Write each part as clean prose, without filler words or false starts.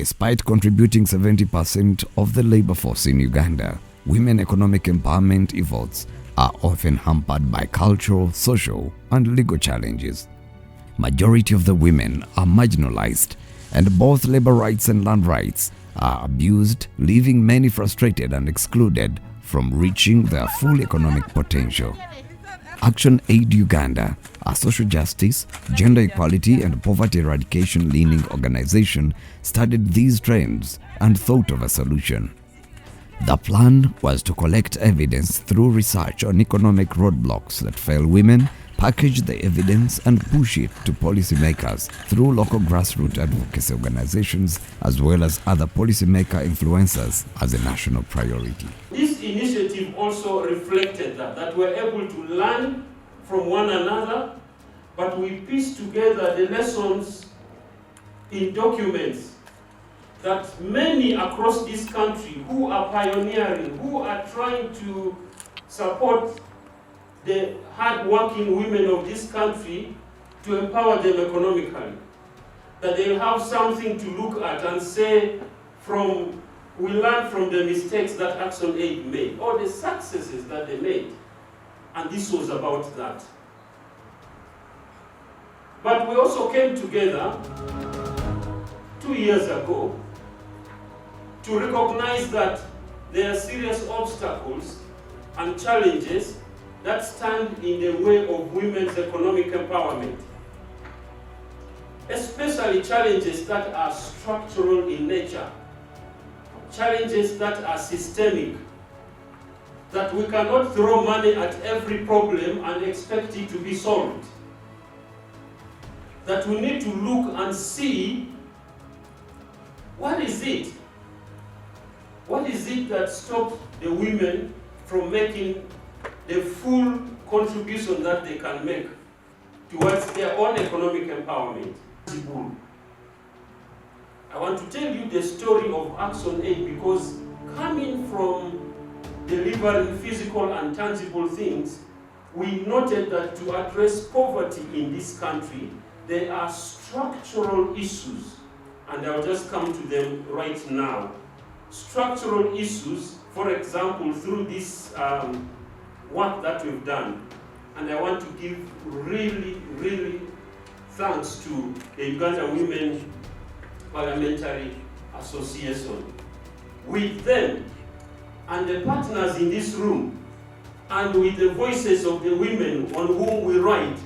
Despite contributing 70% of the labor force in Uganda, women economic empowerment efforts are often hampered by cultural, social, and legal challenges. Majority of the women are marginalized, and both labor rights and land rights are abused, leaving many frustrated and excluded from reaching their full economic potential. Action Aid Uganda, a social justice, gender equality, and poverty eradication leaning organization, studied these trends and thought of a solution. The plan was to collect evidence through research on economic roadblocks that fail women, package the evidence, and push it to policymakers through local grassroots advocacy organizations as well as other policymaker influencers as a national priority. This initiative also reflected that we're able to learn from one another, but we piece together the lessons in documents that many across this country who are pioneering, who are trying to support the hard-working women of this country to empower them economically, that they'll have something to look at and say, we learn from the mistakes that Action Aid made, or the successes that they made. And this was about that. But we also came together 2 years ago to recognize that there are serious obstacles and challenges that stand in the way of women's economic empowerment, especially challenges that are structural in nature, challenges that are systemic, that we cannot throw money at every problem and expect it to be solved, that we need to look and see what is it that stops the women from making the full contribution that they can make towards their own economic empowerment. I want to tell you the story of Action Aid because coming from delivering physical and tangible things, we noted that to address poverty in this country, there are structural issues, and I'll just come to them right now. Structural issues, for example, through this work that we've done, and I want to give really thanks to the Uganda Women Parliamentary Association. With them and the partners in this room, and with the voices of the women on whom we write,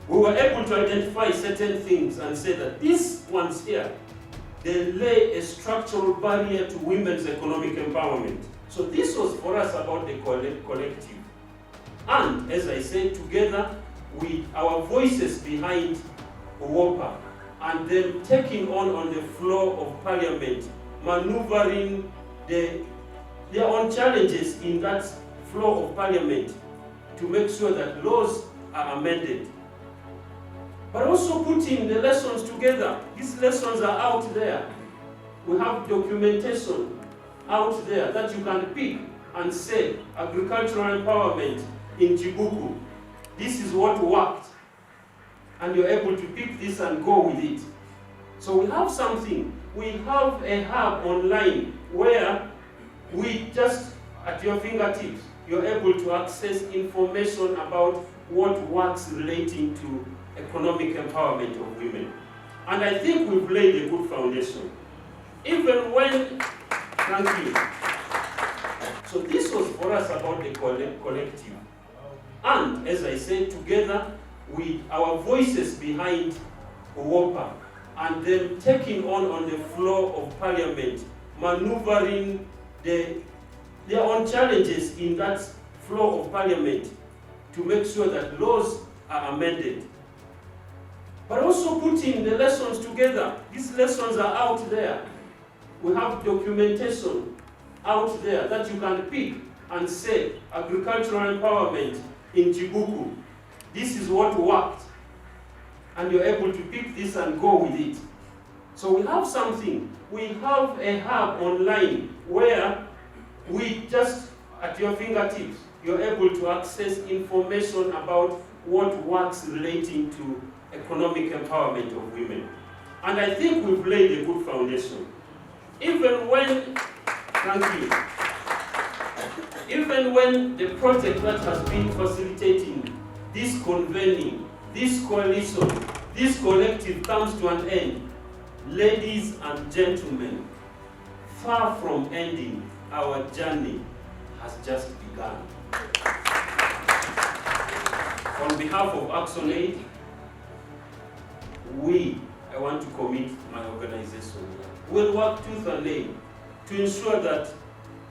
we were able to identify certain things and say that these ones here, they lay a structural barrier to women's economic empowerment. So this was for us about the collective. And as I said, together with our voices behind WOPA and them taking on the floor of parliament, maneuvering their own challenges in that floor of parliament to make sure that laws are amended. But also putting the lessons together. These lessons are out there. We have documentation out there that you can pick and say, agricultural empowerment in Chibuku. This is what worked. And you're able to pick this and go with it. So we have something. We have a hub online where we just, at your fingertips, you're able to access information about what works relating to economic empowerment of women. And I think we've laid a good foundation. Even when, thank you. So this was for us about the collective. And as I said, together with our voices behind WOPA and them taking on the floor of parliament, maneuvering their own challenges in that floor of parliament to make sure that laws are amended. But also putting the lessons together. These lessons are out there. We have documentation out there that you can pick and say, agricultural empowerment in Chibuku. This is what worked. And you're able to pick this and go with it. So we have something. We have a hub online where we just, at your fingertips, you're able to access information about what works relating to economic empowerment of women. And I think we've laid a good foundation. Even when, thank you, even when the project that has been facilitating this convening, this coalition, this collective comes to an end, ladies and gentlemen, far from ending, our journey has just begun. On behalf of ActionAid, I want to commit my organization, will work tooth and nail to ensure that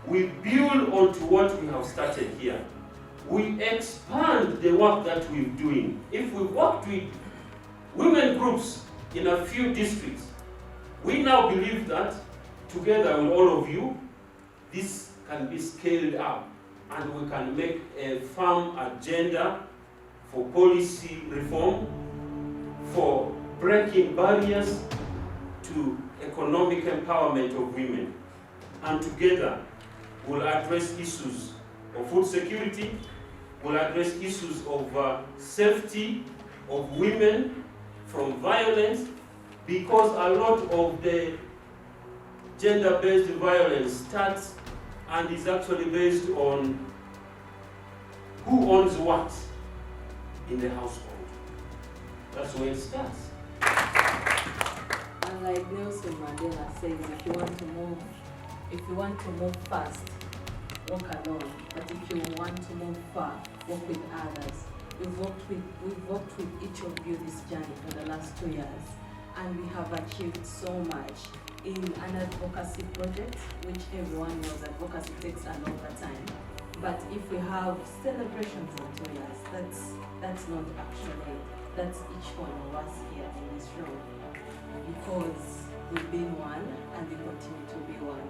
we build onto what we have started here. We expand the work that we're doing. If we worked with women groups in a few districts, we now believe that together with all of you, this can be scaled up and we can make a firm agenda for policy reform, for breaking barriers to economic empowerment of women. And together, we'll address issues of food security, we'll address issues of safety of women from violence, because a lot of the gender-based violence starts and is actually based on who owns what in the household. That's where it starts. And like Nelson Mandela says, if you want to move fast, walk alone. But if you want to move far, work with others. We've worked with each of you this journey for the last 2 years, and we have achieved so much in an advocacy project, which everyone knows advocacy takes a longer time. But if we have celebrations in 2 years, that's not actually, that's each one of us here in this room, because we've been one and we continue to be one.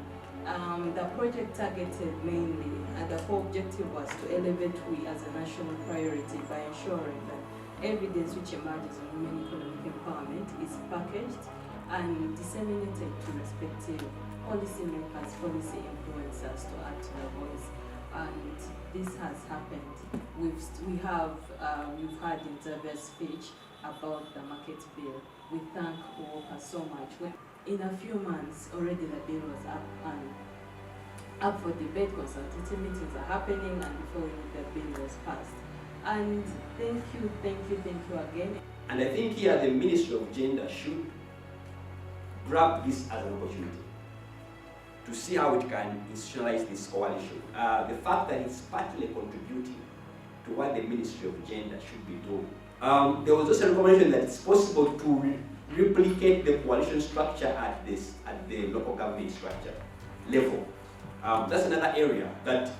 The project targeted mainly, and the core objective was to elevate we as a national priority by ensuring that evidence which emerges on women economic empowerment is packaged and disseminated to respective policymakers, policy influencers to add to their voice. And this has happened. We've had Nzabe's speech about the market bill. We thank Uoka so much. In a few months, already the bill was up for debate, consultative meetings are happening, and before the bill was passed. And thank you again. And I think here the Ministry of Gender should grab this as an opportunity to see how it can institutionalize this coalition. The fact that it's partly contributing to what the Ministry of Gender should be doing. There was also a recommendation that it's possible to replicate the coalition structure at the local government structure level. That's another area that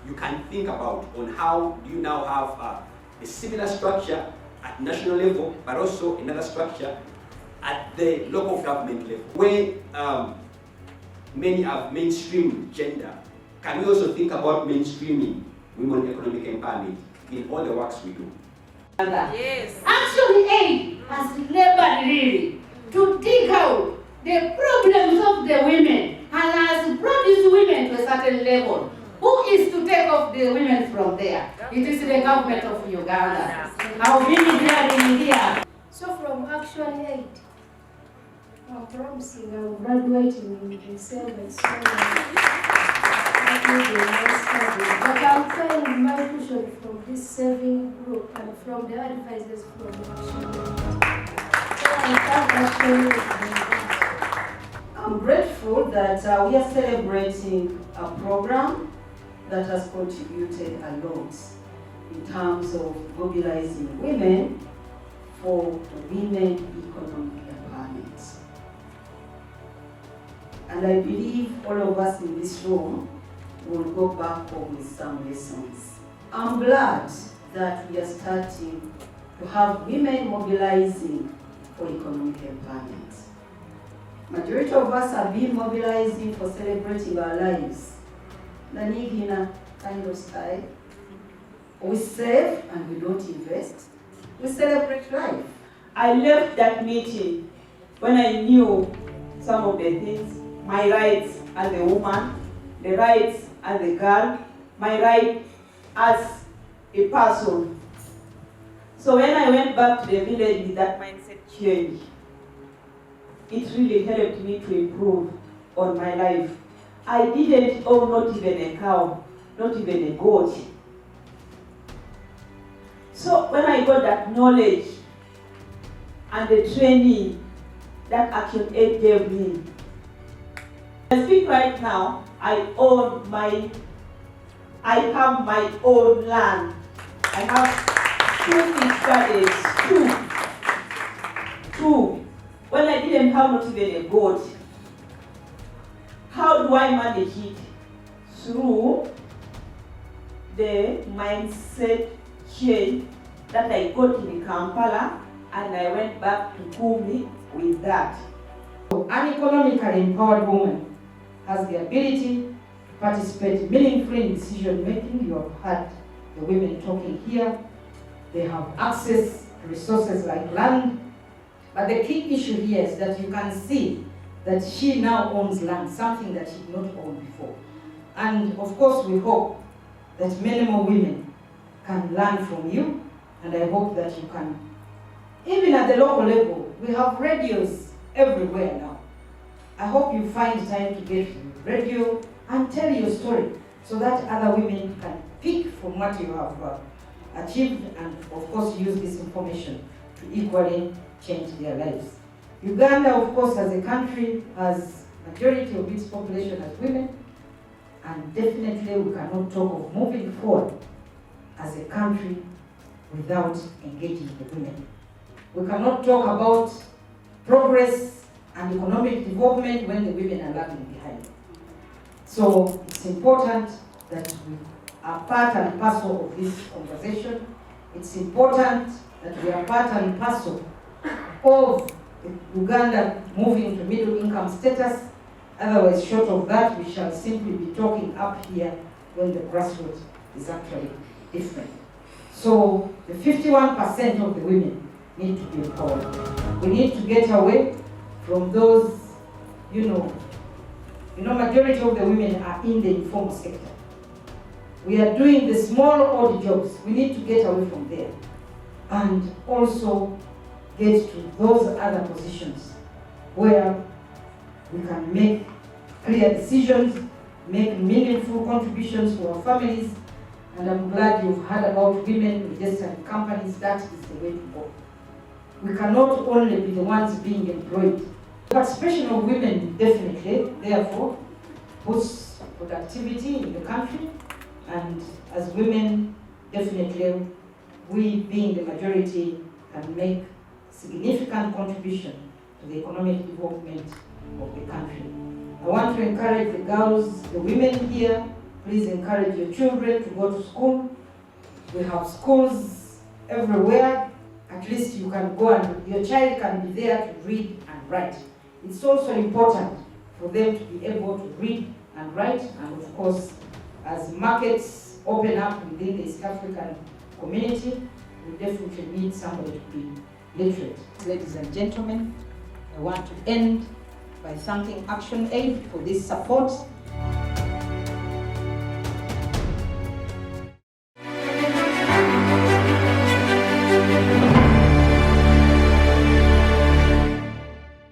you can think about on how do you now have a similar structure at national level, but also another structure at the local government level, where many have mainstream gender. Can we also think about mainstreaming women economic empowerment in all the works we do? Yes. ActionAid has labored really to dig out the problems of the women and has brought these women to a certain level. Who is to take off the women from there? It is the government of Uganda. I've been hearing here. So from ActionAid, I'm promising I'm graduating in December. But I'm trying my cushion from this saving group and from the advisors from ActionAid. So I thank ActionAid. I'm grateful that we are celebrating a program that has contributed a lot in terms of mobilizing women for women economic empowerment. And I believe all of us in this room will go back home with some lessons. I'm glad that we are starting to have women mobilizing for economic empowerment. Majority of us have been mobilizing for celebrating our lives. The Nigina kind of style. We save and we don't invest. We celebrate life. I left that meeting when I knew some of the things, my rights as a woman, the rights as a girl, my right as a person. So when I went back to the village with that mindset change, it really helped me to improve on my life. I didn't own not even a cow, not even a goat. So when I got that knowledge and the training that Action Aid gave me, I speak right now, I have my own land. I have 2 fish gardens, two. When I didn't have not even a goat, how do I manage it? Through the mindset change that I got in Kampala, and I went back to Kumi with that. An economically empowered woman has the ability to participate meaningfully in decision making. You have heard the women talking here. They have access to resources like land. But the key issue here is that you can see that she now owns land, something that she did not own before. And of course we hope that many more women can learn from you, and I hope that you can, even at the local level, we have radios everywhere now. I hope you find time to get to the radio and tell your story so that other women can pick from what you have achieved, and of course use this information to equally change their lives. Uganda, of course, as a country, has majority of its population as women, and definitely we cannot talk of moving forward as a country without engaging the women. We cannot talk about progress and economic development when the women are lagging behind. So it's important that we are part and parcel of this conversation. It's important that we are part and parcel of Uganda moving to middle income status. Otherwise, short of that, we shall simply be talking up here when the grassroots is actually different. So the 51% of the women need to be empowered. We need to get away from those, majority of the women are in the informal sector. We are doing the small odd jobs. We need to get away from there and also get to those other positions where we can make clear decisions, make meaningful contributions to our families. And I'm glad you've heard about women registered companies. That is the way to go. We cannot only be the ones being employed. Participation of women definitely, therefore, boosts productivity in the country. And as women, definitely, we being the majority can make significant contribution to the economic development of the country. I want to encourage the girls, the women here, please encourage your children to go to school. We have schools everywhere. At least you can go and your child can be there to read and write. It's also important for them to be able to read and write, and of course, as markets open up within the East African community, we definitely need somebody to be literate. Ladies and gentlemen, I want to end by thanking Action Aid for this support